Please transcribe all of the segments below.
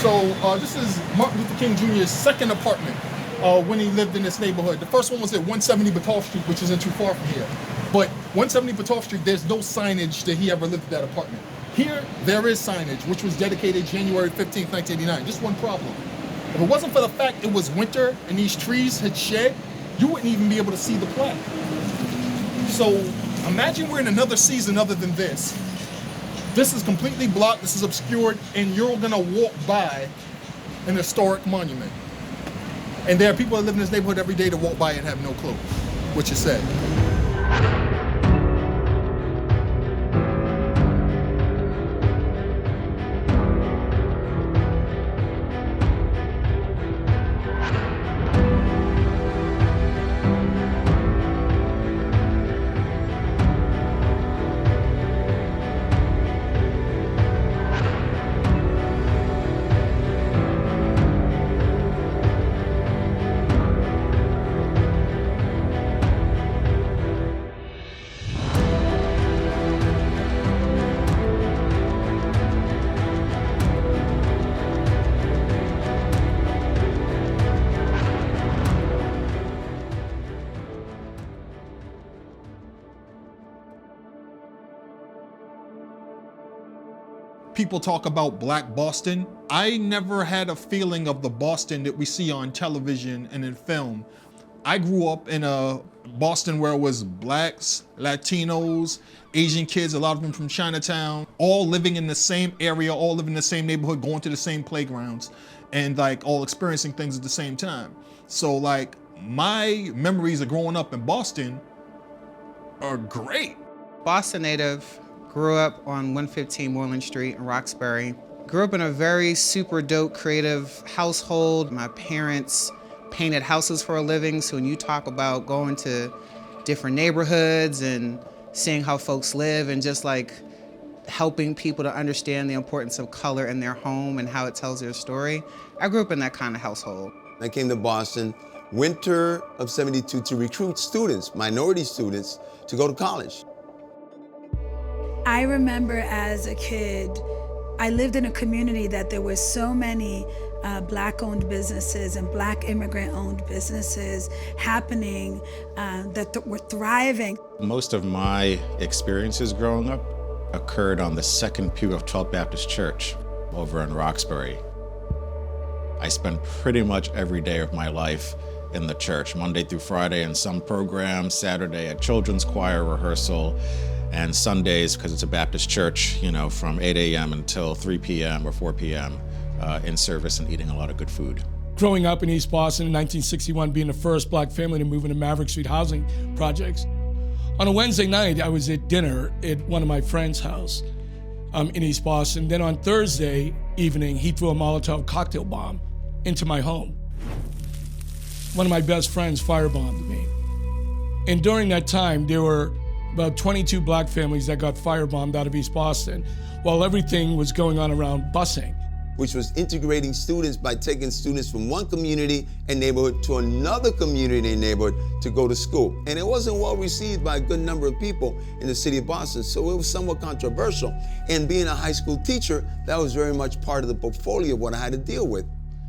So this is Martin Luther King Jr.'s second apartment when he lived in this neighborhood. The first one was at 170 Batoff Street, which isn't too far from here. But 170 Batoff Street, there's no signage that he ever lived in that apartment. Here, there is signage, which was dedicated January 15th, 1989. Just one problem. If it wasn't for the fact it was winter and these trees had shed, you wouldn't even be able to see the plaque. So imagine we're in another season other than this. This is completely blocked, this is obscured, and you're gonna walk by an historic monument. And there are people that live in this neighborhood every day that walk by and have no clue what you said. People talk about Black Boston. I never had a feeling of the Boston that we see on television and in film. I grew up in a Boston where it was blacks, Latinos, Asian kids, a lot of them from Chinatown, all living in the same area, all living in the same neighborhood, going to the same playgrounds, and like all experiencing things at the same time. So like my memories of growing up in Boston are great. Boston native. Grew up on 115 Moreland Street in Roxbury. Grew up in a very super dope creative household. My parents painted houses for a living, so when you talk about going to different neighborhoods and seeing how folks live and just like helping people to understand the importance of color in their home and how it tells their story, I grew up in that kind of household. I came to Boston winter of '72 to recruit students, minority students, to go to college. I remember as a kid, I lived in a community that there were so many Black-owned businesses and Black immigrant-owned businesses happening that were thriving. Most of my experiences growing up occurred on the second pew of 12th Baptist Church over in Roxbury. I spent pretty much every day of my life in the church, Monday through Friday in some program, Saturday at children's choir rehearsal, and Sundays, because it's a Baptist church, you know, from 8 a.m. until 3 p.m. or 4 p.m. In service and eating a lot of good food. Growing up in East Boston in 1961, being the first Black family to move into Maverick Street housing projects, on a Wednesday night, I was at dinner at one of my friend's house in East Boston. Then on Thursday evening, he threw a Molotov cocktail bomb into my home. One of my best friends firebombed me. And during that time, there were about 22 Black families that got firebombed out of East Boston while everything was going on around busing. Which was integrating students by taking students from one community and neighborhood to another community and neighborhood to go to school. And it wasn't well received by a good number of people in the city of Boston, so it was somewhat controversial. And being a high school teacher, that was very much part of the portfolio of what I had to deal with.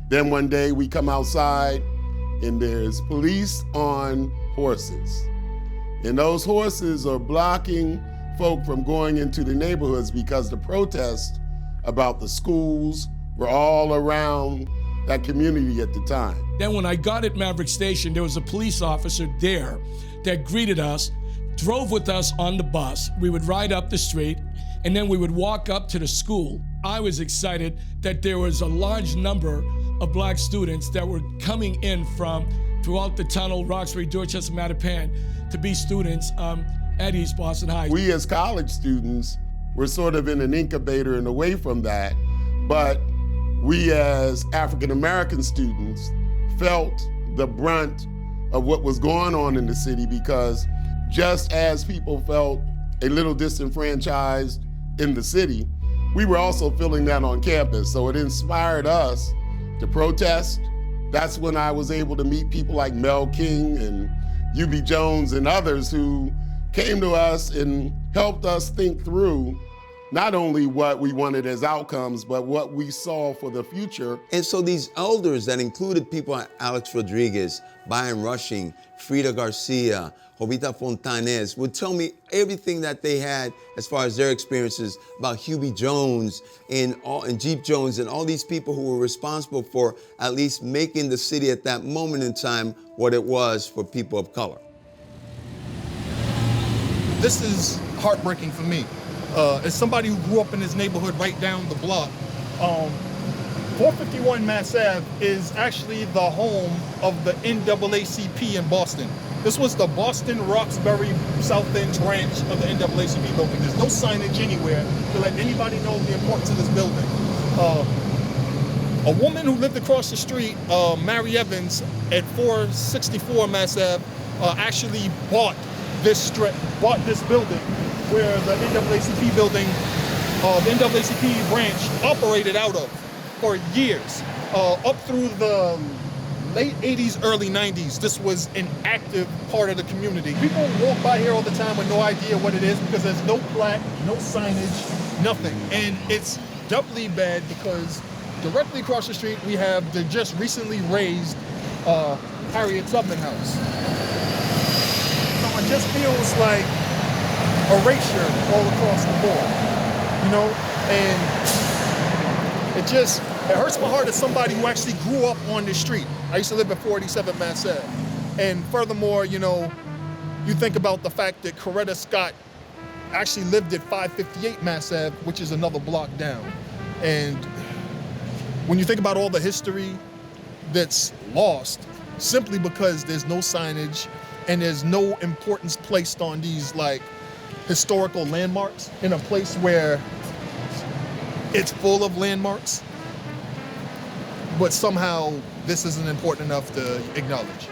Then one day we come outside and there's police on horses. And those horses are blocking folk from going into the neighborhoods because the protests about the schools were all around that community at the time. Then when I got at Maverick Station, there was a police officer there that greeted us, drove with us on the bus. We would ride up the street, and then we would walk up to the school. I was excited that there was a large number of Black students that were coming in from throughout the tunnel, Roxbury, Dorchester, Mattapan, to be students at East Boston High. We as college students were sort of in an incubator and away from that, but we as African-American students felt the brunt of what was going on in the city, because just as people felt a little disenfranchised in the city, we were also feeling that on campus. So it inspired us to protest. That's when I was able to meet people like Mel King and UB Jones and others who came to us and helped us think through not only what we wanted as outcomes, but what we saw for the future. And so these elders that included people like Alex Rodriguez, Byron Rushing, Frida Garcia, Jovita Fontanes would tell me everything that they had as far as their experiences about Hubie Jones and Jeep Jones and all these people who were responsible for at least making the city at that moment in time what it was for people of color. This is heartbreaking for me. As somebody who grew up in this neighborhood right down the block, 451 Mass Ave is actually the home of the NAACP in Boston. This was the Boston Roxbury South End branch of the NAACP building. There's no signage anywhere to let anybody know the importance of this building. A woman who lived across the street, Mary Evans, at 464 Mass Ave, actually bought this building where the NAACP building, the NAACP branch operated out of for years. Up through the late 80s, early 90s, this was an active part of the community. People walk by here all the time with no idea what it is because there's no plaque, no signage, nothing. And it's doubly bad because directly across the street we have the just recently raised Harriet Tubman House. So it just feels like erasure all across the board, you know? And it hurts my heart as somebody who actually grew up on this street. I used to live at 487 Mass Ave. And furthermore, you know, you think about the fact that Coretta Scott actually lived at 558 Mass Ave, which is another block down. And when you think about all the history that's lost simply because there's no signage and there's no importance placed on these like historical landmarks in a place where it's full of landmarks, but somehow this isn't important enough to acknowledge.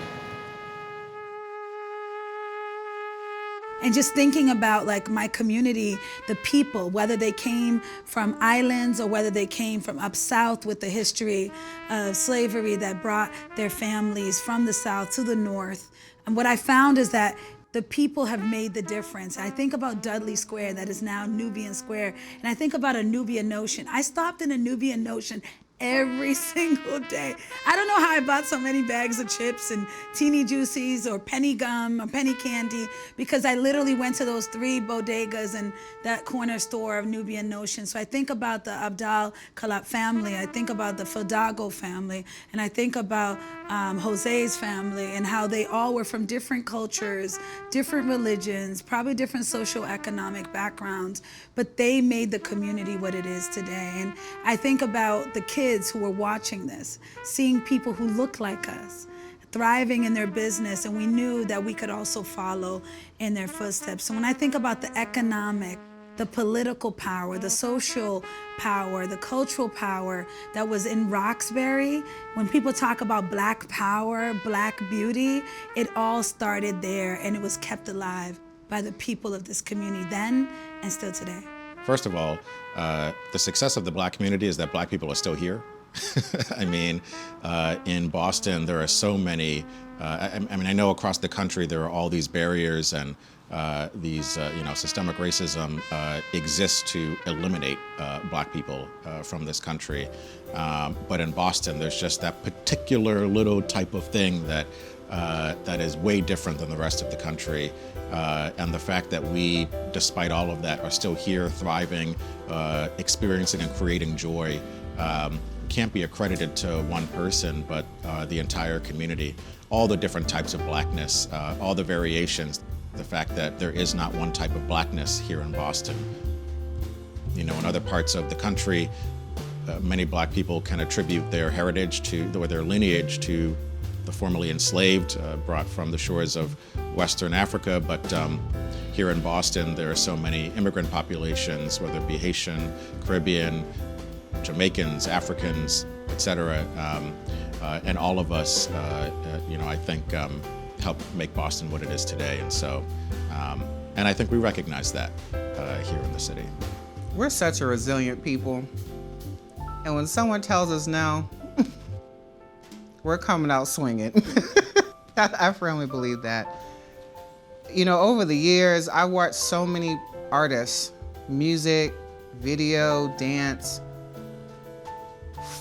And just thinking about like my community, the people, whether they came from islands or whether they came from up south with the history of slavery that brought their families from the south to the north. And what I found is that the people have made the difference. I think about Dudley Square, that is now Nubian Square, and I think about a Nubian Notion. I stopped in a Nubian Notion every single day. I don't know how I bought so many bags of chips and teeny juicies or penny gum or penny candy, because I literally went to those 3 bodegas and that corner store of Nubian Notion. So I think about the Abdal Kalab family, I think about the Fildago family, and I think about Jose's family and how they all were from different cultures, different religions, probably different socioeconomic backgrounds, but they made the community what it is today. And I think about the kids who were watching this, seeing people who look like us, thriving in their business, and we knew that we could also follow in their footsteps. So when I think about the economic, the political power, the social power, the cultural power that was in Roxbury, when people talk about Black power, Black beauty, it all started there, and it was kept alive by the people of this community then and still today. First of all, the success of the Black community is that Black people are still here. I mean, in Boston, there are so many, I know across the country there are all these barriers and these, systemic racism exists to eliminate Black people from this country. But in Boston, there's just that particular little type of thing that is way different than the rest of the country. And the fact that we, despite all of that, are still here, thriving, experiencing and creating joy, can't be accredited to one person, but the entire community. All the different types of Blackness, all the variations, the fact that there is not one type of Blackness here in Boston. You know, in other parts of the country, many Black people can attribute their heritage or their lineage to the formerly enslaved, brought from the shores of Western Africa, but here in Boston, there are so many immigrant populations, whether it be Haitian, Caribbean, Jamaicans, Africans, et cetera, and all of us, I think, helped make Boston what it is today, and so, and I think we recognize that here in the city. We're such a resilient people, and when someone tells us no, we're coming out swinging. I firmly believe that. You know, over the years, I watched so many artists, music, video, dance,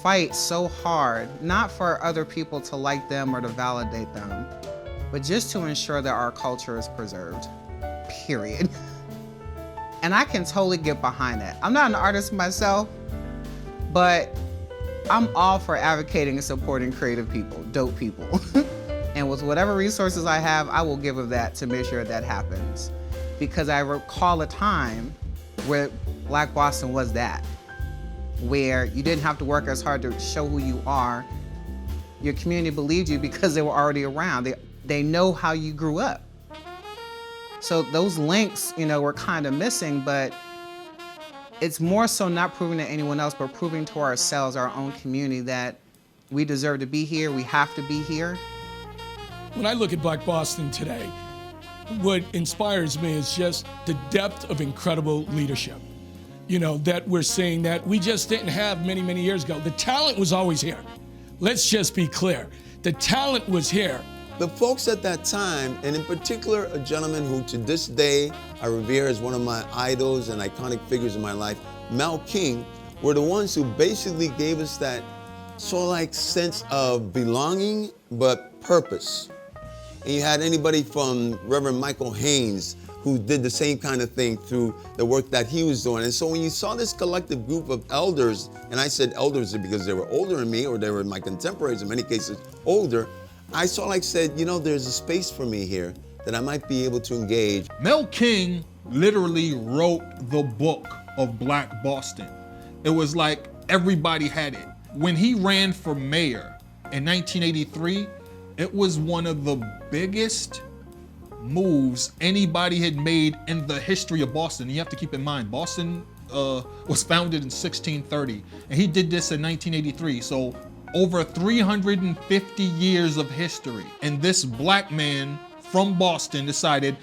fight so hard, not for other people to like them or to validate them, but just to ensure that our culture is preserved, period. And I can totally get behind that. I'm not an artist myself, but I'm all for advocating and supporting creative people, dope people. And with whatever resources I have, I will give of that to make sure that happens. Because I recall a time where Black Boston was that, where you didn't have to work as hard to show who you are. Your community believed you because they were already around. They know how you grew up. So those links, were kind of missing, but it's more so not proving to anyone else, but proving to ourselves, our own community, that we deserve to be here, we have to be here. When I look at Black Boston today, what inspires me is just the depth of incredible leadership. That we're seeing that we just didn't have many, many years ago. The talent was always here. Let's just be clear. The talent was here. The folks at that time, and in particular, a gentleman who to this day I revere as one of my idols and iconic figures in my life, Mel King, were the ones who basically gave us that sort of like sense of belonging, but purpose. And you had anybody from Reverend Michael Haynes, who did the same kind of thing through the work that he was doing. And so when you saw this collective group of elders, and I said elders because they were older than me, or they were my contemporaries, in many cases older, I said, there's a space for me here that I might be able to engage. Mel King literally wrote the book of Black Boston. It was like everybody had it. When he ran for mayor in 1983, it was one of the biggest moves anybody had made in the history of Boston. You have to keep in mind, Boston was founded in 1630, and he did this in 1983. So over 350 years of history. And this Black man from Boston decided,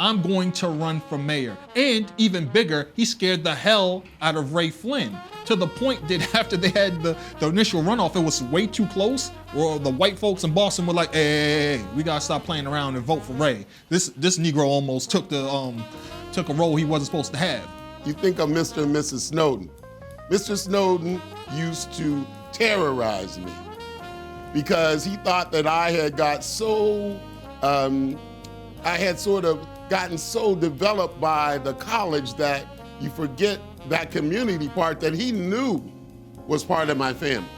I'm going to run for mayor. And even bigger, he scared the hell out of Ray Flynn, to the point that after they had the initial runoff, it was way too close, where the white folks in Boston were like, hey, we gotta stop playing around and vote for Ray. This Negro almost took a role he wasn't supposed to have. You think of Mr. and Mrs. Snowden. Mr. Snowden used to terrorize me because he thought that I had got so, I had sort of gotten so developed by the college that you forget that community part that he knew was part of my family.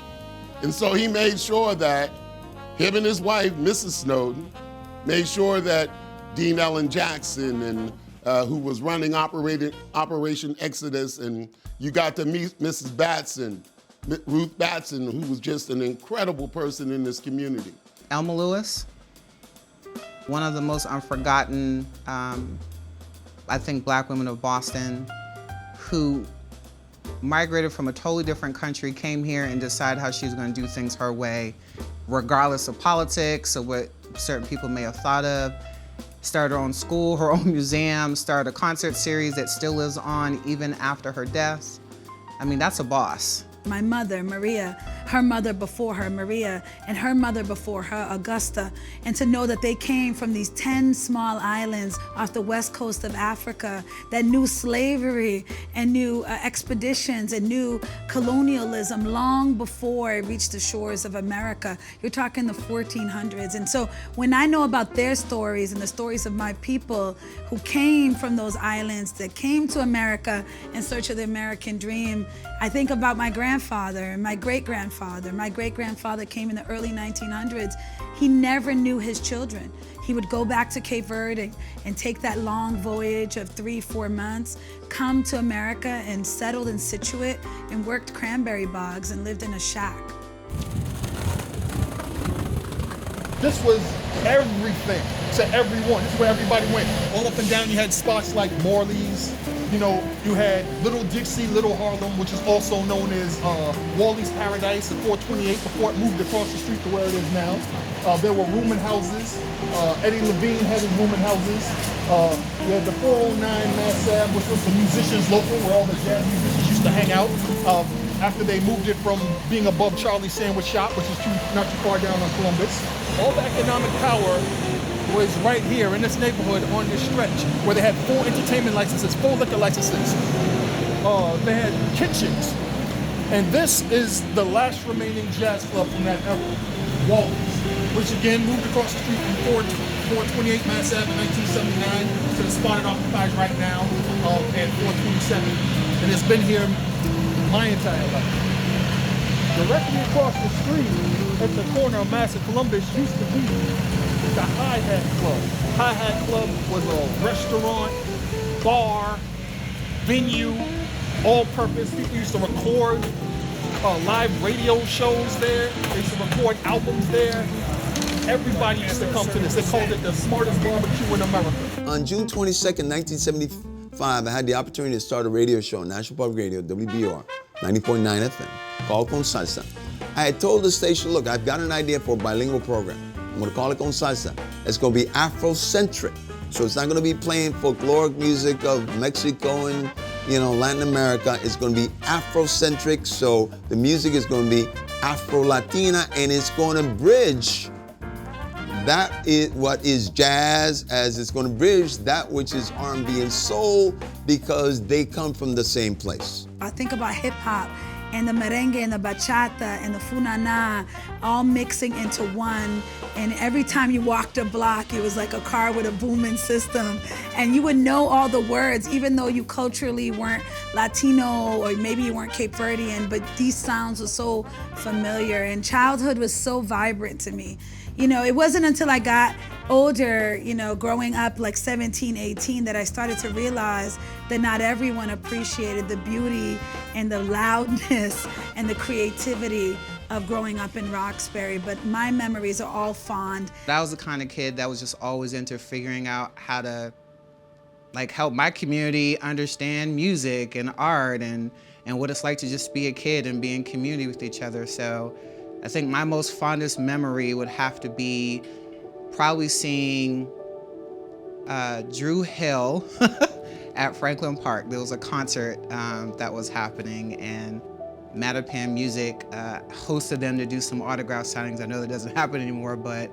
And so he made sure that him and his wife, Mrs. Snowden, made sure that Dean Ellen Jackson, and who was running Operation Exodus, and you got to meet Mrs. Batson, Ruth Batson, who was just an incredible person in this community. Elma Lewis, one of the most unforgotten, I think, Black women of Boston, who migrated from a totally different country, came here and decided how she was going to do things her way, regardless of politics or what certain people may have thought of. Started her own school, her own museum, started a concert series that still lives on even after her death. I mean, that's a boss. My mother, Maria, her mother before her, Maria, and her mother before her, Augusta, and to know that they came from these 10 small islands off the west coast of Africa that knew slavery and knew expeditions and knew colonialism long before it reached the shores of America. You're talking the 1400s. And so when I know about their stories and the stories of my people who came from those islands, that came to America in search of the American dream, I think about my grandfather and my great-grandfather. My great-grandfather came in the early 1900s. He never knew his children. He would go back to Cape Verde and take that long voyage of 3-4 months, come to America and settled in Scituate and worked cranberry bogs and lived in a shack. This was everything to everyone. This is where everybody went. All up and down, you had spots like Morley's. You know, you had Little Dixie, Little Harlem, which is also known as Wally's Paradise at 428 before it moved across the street to where it is now. There were rooming houses. Eddie Levine had his rooming houses. You had the 409 Mass Ave, which was the musicians local, where all the jazz musicians used to hang out. After they moved it from being above Charlie's Sandwich Shop, which is not too far down on Columbus. All the economic power was right here in this neighborhood on this stretch, where they had 4 entertainment licenses, 4 liquor licenses. They had kitchens. And this is the last remaining jazz club from that era, Walters, which again moved across the street from 428 Mass Ave in 1979 to the spot it occupies right now at 427. And it's been here my entire life. Directly across the street at the corner of Mass and Columbus used to be the Hi-Hat Club. Hi-Hat Club was a restaurant, bar, venue, all-purpose. People used to record live radio shows there. They used to record albums there. Everybody used to come to this. They called it the smartest barbecue in America. On June 22nd, 1975, I had the opportunity to start a radio show on National Public Radio, WBR, 90.9 FM, called Con Salsa. I had told the station, look, I've got an idea for a bilingual program. I'm gonna call it Con Salsa. It's gonna be Afrocentric. So it's not gonna be playing folkloric music of Mexico and Latin America. It's gonna be Afrocentric, so the music is gonna be Afro-Latina, and it's gonna bridge that is what is jazz, as it's gonna bridge that which is R&B and soul, because they come from the same place. I think about hip hop and the merengue and the bachata and the funana all mixing into one. And every time you walked a block, it was like a car with a booming system. And you would know all the words, even though you culturally weren't Latino or maybe you weren't Cape Verdean, but these sounds were so familiar. And childhood was so vibrant to me. It wasn't until I got older, growing up like 17, 18, that I started to realize that not everyone appreciated the beauty and the loudness and the creativity of growing up in Roxbury, but my memories are all fond. I was the kind of kid that was just always into figuring out how to help my community understand music and art and what it's like to just be a kid and be in community with each other. So I think my most fondest memory would have to be probably seeing Drew Hill at Franklin Park. There was a concert that was happening, and Mattapan Music hosted them to do some autograph signings. I know that doesn't happen anymore, but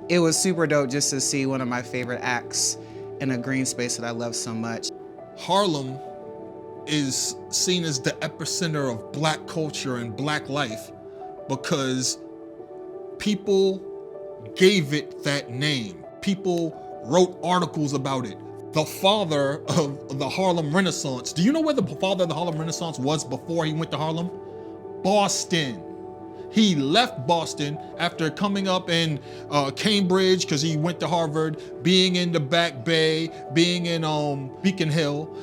it was super dope just to see one of my favorite acts in a green space that I love so much. Harlem is seen as the epicenter of Black culture and Black life because people gave it that name. People wrote articles about it. The father of the Harlem Renaissance. Do you know where the father of the Harlem Renaissance was before he went to Harlem? Boston. He left Boston after coming up in Cambridge, because he went to Harvard, being in the Back Bay, being in Beacon Hill.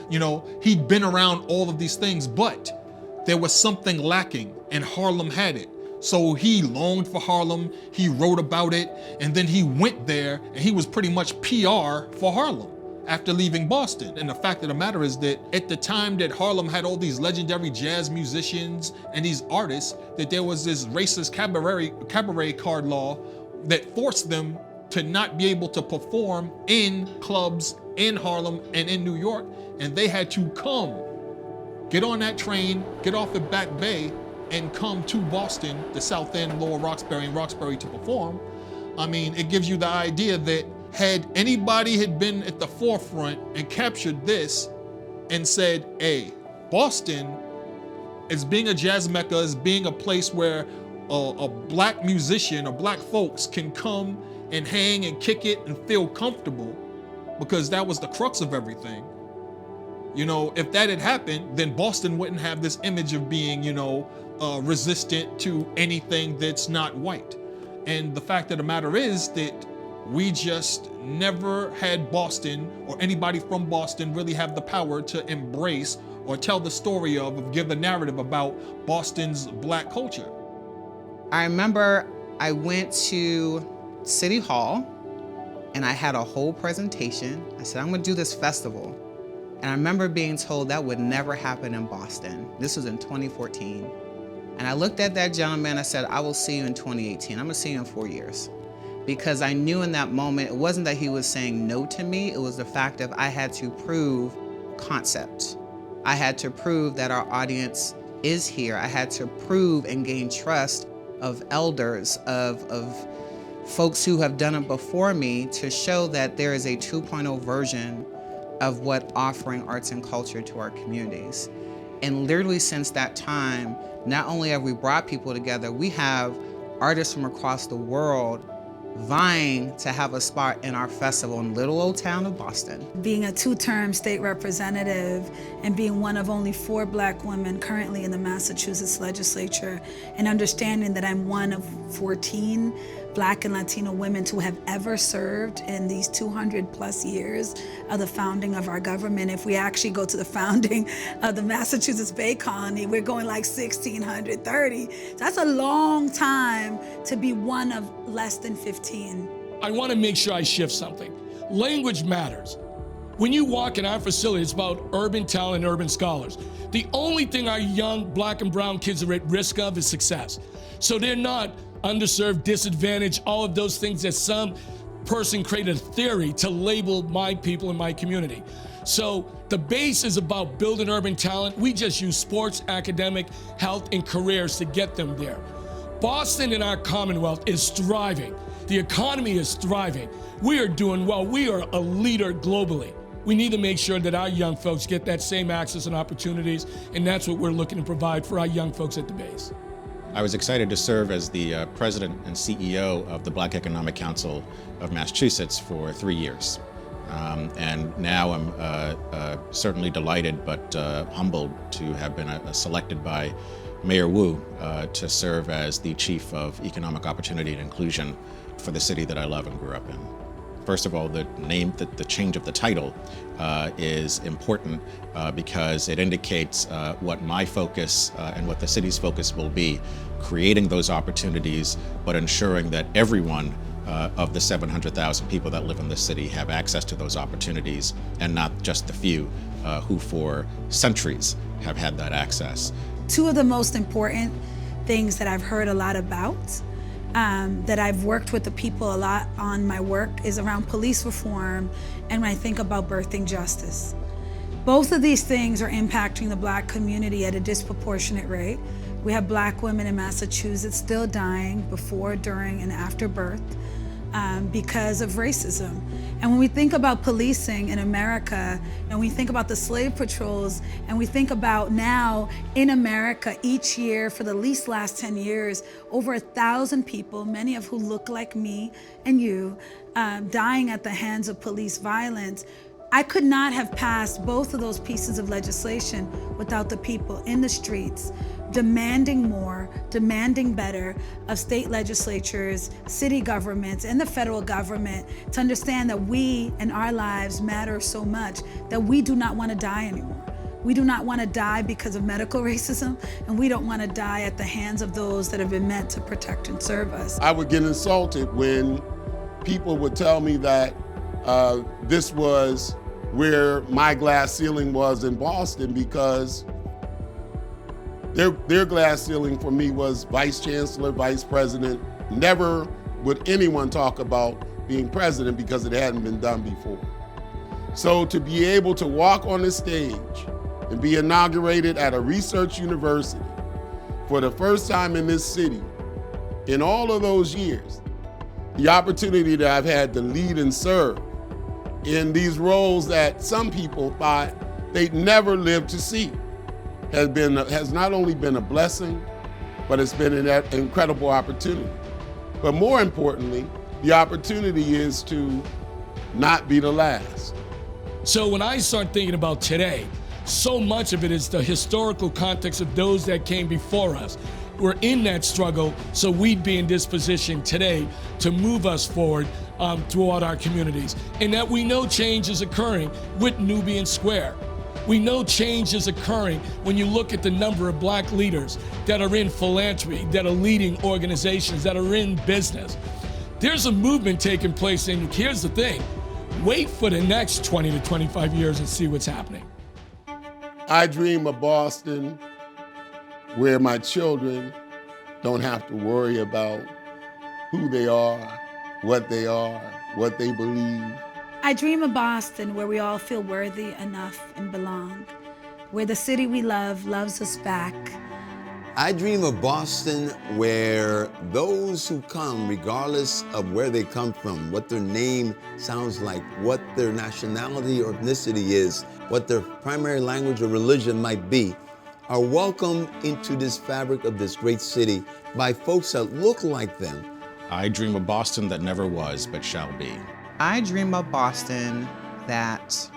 He'd been around all of these things, but there was something lacking, and Harlem had it. So he longed for Harlem, he wrote about it, and then he went there, and he was pretty much PR for Harlem after leaving Boston. And the fact of the matter is that at the time that Harlem had all these legendary jazz musicians and these artists, that there was this racist cabaret card law that forced them to not be able to perform in clubs in Harlem and in New York, and they had to get on that train, get off at Back Bay, and come to Boston, the South End, Lower Roxbury, and Roxbury to perform. I mean, it gives you the idea that had anybody had been at the forefront and captured this and said, hey, Boston, as being a jazz mecca, as being a place where a Black musician or Black folks can come and hang and kick it and feel comfortable, because that was the crux of everything. If that had happened, then Boston wouldn't have this image of being, resistant to anything that's not white. And the fact of the matter is that we just never had Boston or anybody from Boston really have the power to embrace or tell the story of, or give the narrative about Boston's Black culture. I remember I went to City Hall and I had a whole presentation. I said, I'm gonna do this festival. And I remember being told that would never happen in Boston. This was in 2014. And I looked at that gentleman, I said, I will see you in 2018. I'm gonna see you in 4 years. Because I knew in that moment, it wasn't that he was saying no to me, it was the fact that I had to prove concept. I had to prove that our audience is here. I had to prove and gain trust of elders, of folks who have done it before me, to show that there is a 2.0 version of what offering arts and culture to our communities. And literally since that time, not only have we brought people together, we have artists from across the world vying to have a spot in our festival in little old town of Boston. Being a two-term state representative and being one of only 4 Black women currently in the Massachusetts legislature, and understanding that I'm one of 14 Black and Latino women to have ever served in these 200 plus years of the founding of our government. If we actually go to the founding of the Massachusetts Bay Colony, we're going like 1630. That's a long time to be one of less than 15. I want to make sure I shift something. Language matters. When you walk in our facility, it's about urban talent and urban scholars. The only thing our young Black and brown kids are at risk of is success. So they're not underserved, disadvantaged, all of those things that some person created a theory to label my people in my community. So the base is about building urban talent. We just use sports, academic, health, and careers to get them there. Boston in our Commonwealth is thriving. The economy is thriving. We are doing well. We are a leader globally. We need to make sure that our young folks get that same access and opportunities, and that's what we're looking to provide for our young folks at the base. I was excited to serve as the president and CEO of the Black Economic Council of Massachusetts for 3 years. And now I'm certainly delighted but humbled to have been selected by Mayor Wu to serve as the Chief of Economic Opportunity and Inclusion for the city that I love and grew up in. First of all, the change of the title is important because it indicates what my focus and what the city's focus will be, creating those opportunities, but ensuring that everyone of the 700,000 people that live in this city have access to those opportunities, and not just the few who for centuries have had that access. Two of the most important things that I've heard a lot about, that I've worked with the people a lot on my work, is around police reform and when I think about birthing justice. Both of these things are impacting the Black community at a disproportionate rate. We have Black women in Massachusetts still dying before, during, and after birth because of racism. And when we think about policing in America, and we think about the slave patrols, and we think about now in America each year for the least last 10 years, over 1,000 people, many of who look like me and you, dying at the hands of police violence. I could not have passed both of those pieces of legislation without the people in the streets demanding more, demanding better of state legislatures, city governments, and the federal government to understand that we and our lives matter so much that we do not want to die anymore. We do not want to die because of medical racism, and we don't want to die at the hands of those that have been meant to protect and serve us. I would get insulted when people would tell me that this was where my glass ceiling was in Boston, because their glass ceiling for me was vice chancellor, vice president. Never would anyone talk about being president because it hadn't been done before. So to be able to walk on the stage and be inaugurated at a research university for the first time in this city in all of those years, the opportunity that I've had to lead and serve in these roles that some people thought they'd never live to see has not only been a blessing, but it's been an incredible opportunity. But more importantly, the opportunity is to not be the last. So when I start thinking about today, so much of it is the historical context of those that came before us. We're in that struggle, so we'd be in this position today to move us forward throughout our communities. And that we know change is occurring with Nubian Square. We know change is occurring when you look at the number of Black leaders that are in philanthropy, that are leading organizations, that are in business. There's a movement taking place, and here's the thing, wait for the next 20 to 25 years and see what's happening. I dream of Boston where my children don't have to worry about who they are, what they believe. I dream of Boston where we all feel worthy enough and belong, where the city we love loves us back. I dream of Boston where those who come, regardless of where they come from, what their name sounds like, what their nationality or ethnicity is, what their primary language or religion might be, are welcomed into this fabric of this great city by folks that look like them. I dream of Boston that never was, but shall be. I dream of Boston that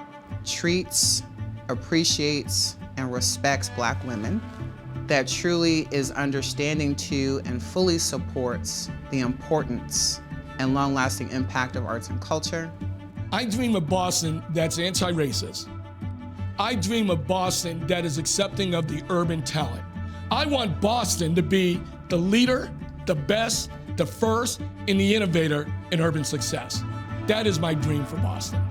treats, appreciates, and respects Black women, that truly is understanding to and fully supports the importance and long-lasting impact of arts and culture. I dream of Boston that's anti-racist. I dream of Boston that is accepting of the urban talent. I want Boston to be the leader, the best, the first, and the innovator in urban success. That is my dream for Boston.